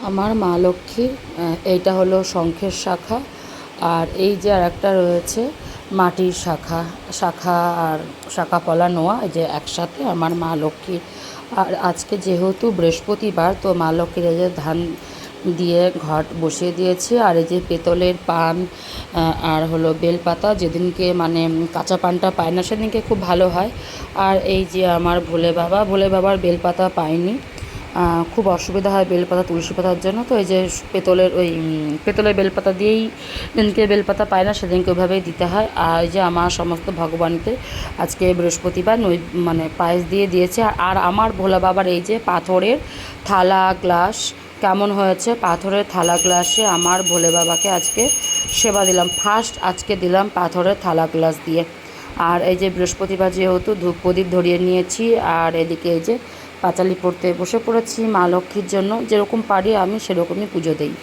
আমার মা লক্ষ্মীর এইটা হলো শঙ্খের শাখা। আর এই যে আরেকটা রয়েছে মাটির শাখা, শাখা আর শাখা পলা নোয়া, এই যে একসাথে আমার মা লক্ষ্মীর। আর আজকে যেহেতু বৃহস্পতিবার, তো মা লক্ষ্মীর এই যে ধান দিয়ে ঘট বসিয়ে দিয়েছি। আর এই যে পেতলের পান আর হলো বেলপাতা, যেদিনকে মানে কাঁচা পানটা পায় না সেদিনকে খুব ভালো হয়। আর এই যে আমার ভোলে বাবার বেলপাতা পায়নি, খুব অসুবিধা হয় বেলপাতা তুলসী পাতার জন্য। তো এই যে পেতলের বেলপাতা দিয়েই, যেদিনকে বেলপাতা পায় না সেদিনকে ওইভাবেই দিতে হয়। আর এই যে আমার সমস্ত ভগবানকে আজকে বৃহস্পতিবার মানে পায়েস দিয়ে দিয়েছে। আর আমার ভোলা বাবার এই যে পাথরের থালা গ্লাস কেমন হয়েছে, পাথরের থালা গ্লাসে আমার ভোলে বাবাকে আজকে সেবা দিলাম। ফার্স্ট আজকে দিলাম পাথরের থালা গ্লাস দিয়ে। আর এই যে বৃহস্পতিবার যেহেতু ধূপ প্রদীপ ধরিয়ে নিয়েছি। আর এদিকে এই যে পাঁচালি পড়তে বসে পড়েছি মা লক্ষ্মীর জন্য। যেরকম পারি আমি সেরকমই পুজো দিই।